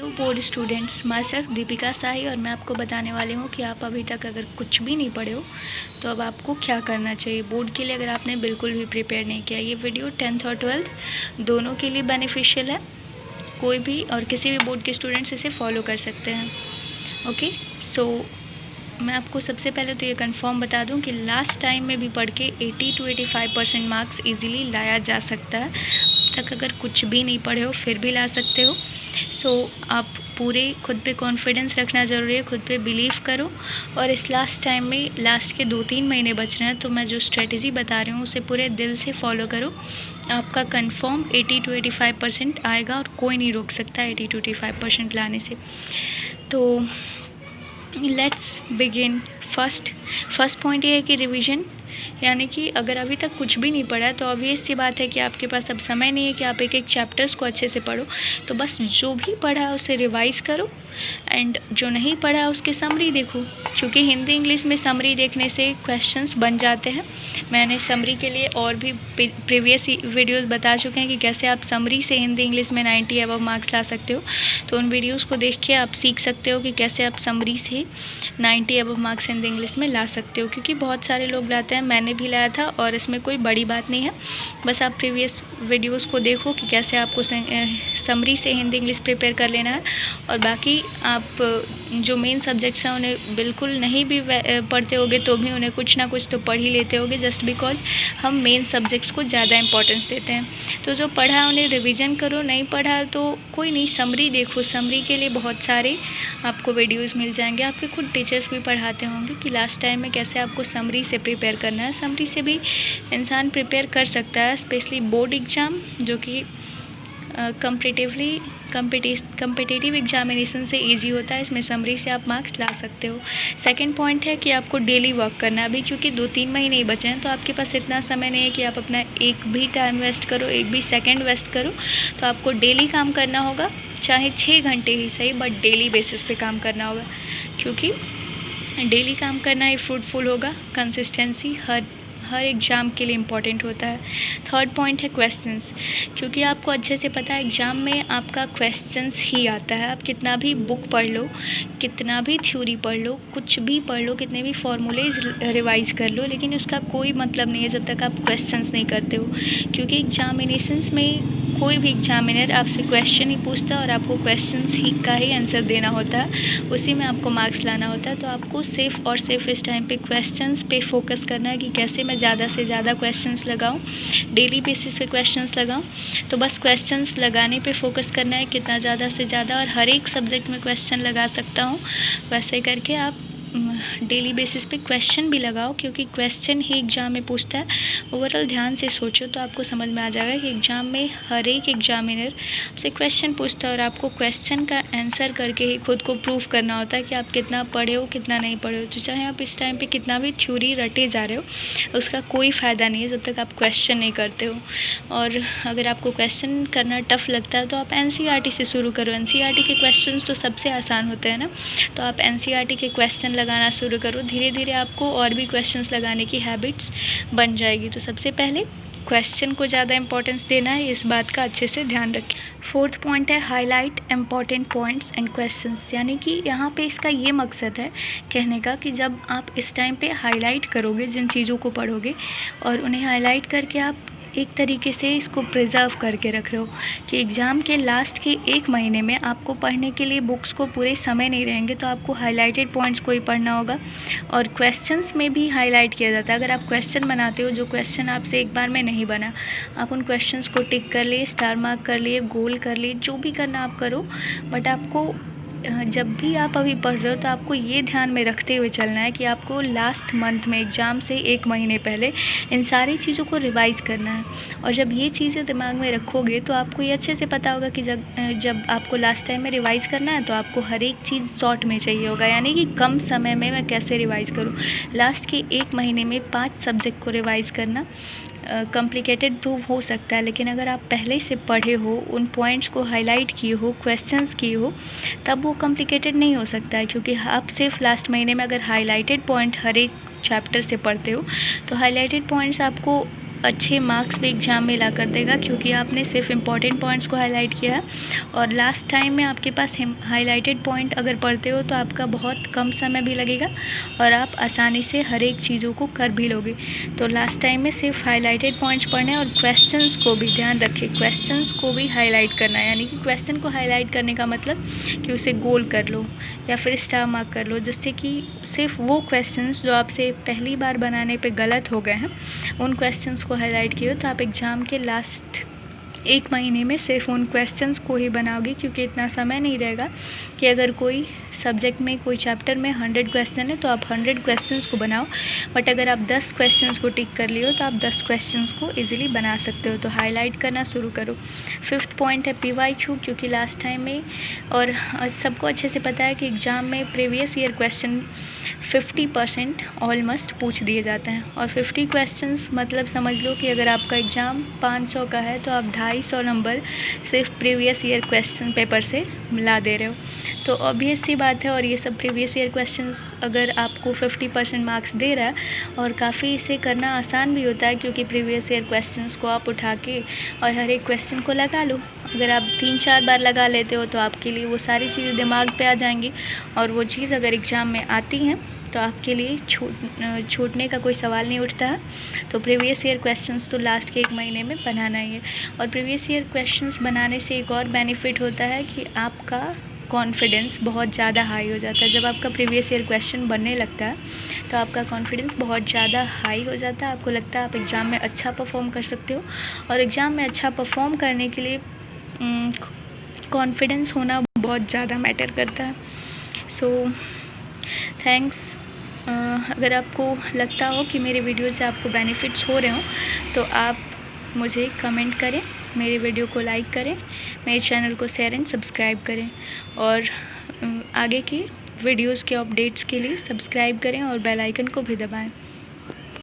Board students, myself Deepika Shahi, और मैं आपको बताने वाली हूँ कि आप अभी तक अगर कुछ भी नहीं पढ़े हो तो अब आपको क्या करना चाहिए बोर्ड के लिए, अगर आपने बिल्कुल भी प्रिपेयर नहीं किया। ये वीडियो 10th और 12th दोनों के लिए बेनिफिशियल है। कोई भी और किसी भी बोर्ड के स्टूडेंट्स इसे फॉलो कर सकते हैं। ओके, सो मैं आपको सबसे पहले तो ये कंफर्म बता दूं कि लास्ट टाइम में भी पढ़ के 80 to 85% मार्क्स इजीली लाया जा सकता है। तक अगर कुछ भी नहीं पढ़े हो फिर भी ला सकते हो। सो आप पूरे खुद पे कॉन्फिडेंस रखना ज़रूरी है, खुद पे बिलीव करो। और इस लास्ट टाइम में लास्ट के 2-3 महीने बच रहे हैं, तो मैं जो स्ट्रेटजी बता रही हूँ उसे पूरे दिल से फॉलो करो। आपका कंफर्म 80 to 85% आएगा और कोई नहीं रोक सकता 80 to 85% लाने से। तो लेट्स बिगिन। फर्स्ट पॉइंट ये है कि रिवीजन, यानी कि अगर अभी तक कुछ भी नहीं पढ़ा है तो ऑब्वियस सी बात है कि आपके पास अब समय नहीं है कि आप एक एक चैप्टर्स को अच्छे से पढ़ो। तो बस जो भी पढ़ा है उसे रिवाइज करो, एंड जो नहीं पढ़ा है उसके समरी देखो, क्योंकि हिंदी इंग्लिश में समरी देखने से क्वेश्चंस बन जाते हैं। मैंने समरी के लिए और भी प्रीवियस वीडियोस बता चुके हैं कि कैसे आप समरी से हिंदी इंग्लिश में 90 अबव मार्क्स ला सकते हो। तो उन वीडियोस को देख के आप सीख सकते हो कि कैसे आप समरी से 90 अबव मार्क्स हिंदी इंग्लिश में ला सकते हो, क्योंकि बहुत सारे लोग लाते हैं, मैंने भी लाया था, और इसमें कोई बड़ी बात नहीं है। बस आप प्रीवियस वीडियोस को देखो कि कैसे आपको समरी से हिंदी इंग्लिश प्रिपेयर कर लेना है। और बाकी आप जो मेन सब्जेक्ट्स हैं उन्हें बिल्कुल नहीं भी पढ़ते होगे तो भी उन्हें कुछ ना कुछ तो पढ़ ही लेते होगे, जस्ट बिकॉज हम मेन सब्जेक्ट्स को ज़्यादा इंपॉर्टेंस देते हैं। तो जो पढ़ा है उन्हें रिवीजन करो, नहीं पढ़ा तो कोई नहीं, समरी देखो। समरी के लिए बहुत सारे आपको वीडियोज़ मिल जाएंगे, आपके खुद टीचर्स भी पढ़ाते होंगे कि लास्ट टाइम में कैसे आपको समरी से प्रिपेयर करना है। समरी से भी इंसान प्रिपेयर कर सकता है, स्पेशली बोर्ड एग्ज़ाम जो कि कम्पिटिटिव एग्जामिनेशन से इजी होता है, इसमें समरी से आप मार्क्स ला सकते हो। सेकंड पॉइंट है कि आपको डेली वर्क करना है। अभी क्योंकि 2-3 महीने ही बचे हैं तो आपके पास इतना समय नहीं है कि आप अपना एक भी टाइम वेस्ट करो, एक भी सेकंड वेस्ट करो। तो आपको डेली काम करना होगा, चाहे 6 घंटे ही सही, बट डेली बेसिस पे काम करना होगा, क्योंकि डेली काम करना ही फ्रूटफुल होगा। कंसिस्टेंसी हर एग्ज़ाम के लिए इम्पॉर्टेंट होता है। थर्ड पॉइंट है क्वेश्चंस, क्योंकि आपको अच्छे से पता है एग्ज़ाम में आपका क्वेश्चंस ही आता है। आप कितना भी बुक पढ़ लो, कितना भी थ्योरी पढ़ लो, कुछ भी पढ़ लो, कितने भी फॉर्मूलेज रिवाइज कर लो, लेकिन उसका कोई मतलब नहीं है जब तक आप क्वेश्चंस नहीं करते हो। क्योंकि एग्जामिनेशंस में कोई भी एग्जामिनर आपसे क्वेश्चन ही पूछता है और आपको क्वेश्चंस का ही आंसर देना होता है, उसी में आपको मार्क्स लाना होता है। तो आपको सिर्फ इस टाइम पे क्वेश्चंस पे फोकस करना है कि कैसे मैं ज़्यादा से ज़्यादा क्वेश्चंस लगाऊं, डेली बेसिस पे क्वेश्चंस लगाऊं। तो बस क्वेश्चंस लगाने पे फोकस करना है, कितना ज़्यादा से ज़्यादा, और हर एक सब्जेक्ट में क्वेश्चन लगा सकता हूँ वैसे करके आप डेली बेसिस पे क्वेश्चन भी लगाओ, क्योंकि क्वेश्चन ही एग्ज़ाम में पूछता है। ओवरऑल ध्यान से सोचो तो आपको समझ में आ जाएगा कि एग्ज़ाम में हर एक एग्जामिनर आपसे क्वेश्चन पूछता है और आपको क्वेश्चन का आंसर करके ही खुद को प्रूव करना होता है कि आप कितना पढ़े हो, कितना नहीं पढ़े हो। तो चाहे आप इस टाइम पे कितना भी थ्योरी रटे जा रहे हो, उसका कोई फ़ायदा नहीं है जब तक आप क्वेश्चन नहीं करते हो। और अगर आपको क्वेश्चन करना टफ़ लगता है तो आप NCERT से शुरू करो। NCERT के क्वेश्चन तो सबसे आसान होते हैं ना, तो आप NCERT के क्वेश्चन लगाना शुरू करो। धीरे धीरे आपको और भी क्वेश्चंस लगाने की हैबिट्स बन जाएगी। तो सबसे पहले क्वेश्चन को ज़्यादा इंपॉर्टेंस देना है, इस बात का अच्छे से ध्यान रखें। फोर्थ पॉइंट है highlight important points and questions, यानी कि यहाँ पे इसका ये मकसद है कहने का कि जब आप इस टाइम पे हाईलाइट करोगे, जिन चीज़ों को पढ़ोगे और उन्हें हाईलाइट करके आप एक तरीके से इसको प्रिजर्व करके रख रहे हो कि एग्ज़ाम के लास्ट के 1 महीने में आपको पढ़ने के लिए बुक्स को पूरे समय नहीं रहेंगे, तो आपको हाईलाइटेड पॉइंट्स को ही पढ़ना होगा। और क्वेश्चंस में भी हाईलाइट किया जाता है। अगर आप क्वेश्चन बनाते हो, जो क्वेश्चन आपसे एक बार में नहीं बना, आप उन क्वेश्चंस को टिक कर लिए, स्टार मार्क कर लिए, गोल कर लिए, जो भी करना आप करो, बट आपको जब भी आप अभी पढ़ रहे हो तो आपको ये ध्यान में रखते हुए चलना है कि आपको लास्ट मंथ में एग्ज़ाम से 1 महीने पहले इन सारी चीज़ों को रिवाइज़ करना है। और जब ये चीज़ें दिमाग में रखोगे तो आपको ये अच्छे से पता होगा कि जब आपको लास्ट टाइम में रिवाइज़ करना है तो आपको हर एक चीज़ शॉर्ट में चाहिए होगा, यानी कि कम समय में मैं कैसे रिवाइज़ करूँ। लास्ट के 1 महीने में 5 सब्जेक्ट को रिवाइज़ करना कॉम्प्लिकेटेड प्रूव हो सकता है, लेकिन अगर आप पहले से पढ़े हो, उन पॉइंट्स को हाईलाइट किए हो, क्वेश्चंस किए हो, तब वो कॉम्प्लिकेटेड नहीं हो सकता है। क्योंकि आप सिर्फ लास्ट महीने में अगर हाईलाइटेड पॉइंट हर एक चैप्टर से पढ़ते हो तो हाईलाइटेड पॉइंट्स आपको अच्छे मार्क्स भी एग्ज़ाम में ला कर देगा, क्योंकि आपने सिर्फ इम्पॉर्टेंट पॉइंट्स को हाईलाइट किया है और लास्ट टाइम में आपके पास हाईलाइटेड पॉइंट अगर पढ़ते हो तो आपका बहुत कम समय भी लगेगा और आप आसानी से हर एक चीज़ों को कर भी लोगे। तो लास्ट टाइम में सिर्फ हाईलाइटेड पॉइंट्स पढ़ने और क्वेश्चंस को भी ध्यान रखें, क्वेश्चंस को भी हाईलाइट करना है। यानी कि क्वेश्चन को हाईलाइट करने का मतलब कि उसे गोल कर लो या फिर स्टार मार्क कर लो, जिससे कि सिर्फ वो क्वेश्चंस जो आपसे पहली बार बनाने पे गलत हो गए हैं उन क्वेश्चंस को हाईलाइट किए, तो आप एग्ज़ाम के लास्ट 1 महीने में सिर्फ उन क्वेश्चंस को ही बनाओगे, क्योंकि इतना समय नहीं रहेगा कि अगर कोई सब्जेक्ट में कोई चैप्टर में 100 क्वेश्चन है तो आप 100 क्वेश्चंस को बनाओ, बट अगर आप 10 क्वेश्चंस को टिक कर लियो तो आप 10 क्वेश्चंस को इजीली बना सकते हो। तो हाईलाइट करना शुरू करो। 5th पॉइंट है PYQ, क्योंकि लास्ट टाइम में और सबको अच्छे से पता है कि एग्ज़ाम में प्रीवियस ईयर क्वेश्चन 50% ऑलमोस्ट पूछ दिए जाते हैं और 50 क्वेश्चंस मतलब समझ लो कि अगर आपका एग्ज़ाम 500 का है तो आप 250 नंबर सिर्फ प्रीवियस ईयर क्वेश्चन पेपर से ला दे रहे हो। तो ऑब्वियस सी बात है, और ये सब प्रीवियस ईयर क्वेश्चंस अगर आपको 50% मार्क्स दे रहा है और काफ़ी इसे करना आसान भी होता है, क्योंकि प्रीवियस ईयर क्वेश्चंस को आप उठा के और हर एक क्वेश्चन को लगा लो। अगर आप 3-4 बार लगा लेते हो तो आपके लिए वो सारी चीज़ें दिमाग पे आ जाएंगी और वो चीज़ अगर एग्ज़ाम में आती हैं तो आपके लिए छूटने का कोई सवाल नहीं उठता है। तो प्रीवियस ईयर क्वेश्चंस तो लास्ट के 1 महीने में बनाना ही है। और प्रीवियस ईयर क्वेश्चंस बनाने से एक और बेनिफिट होता है कि आपका कॉन्फिडेंस बहुत ज़्यादा हाई हो जाता है। जब आपका प्रीवियस ईयर क्वेश्चन बनने लगता है तो आपका कॉन्फिडेंस बहुत ज़्यादा हाई हो जाता है। आपको लगता है आप एग्ज़ाम में अच्छा परफॉर्म कर सकते हो, और एग्ज़ाम में अच्छा परफॉर्म करने के लिए कॉन्फिडेंस होना बहुत ज़्यादा मैटर करता है। So thanks. अगर आपको लगता हो कि मेरे वीडियो से आपको बेनिफिट्स हो रहे हो तो आप मुझे कमेंट करें, मेरे वीडियो को लाइक करें, मेरे चैनल को शेयर एंड सब्सक्राइब करें, और आगे की वीडियोस के अपडेट्स के लिए सब्सक्राइब करें और बेल आइकन को भी दबाएं।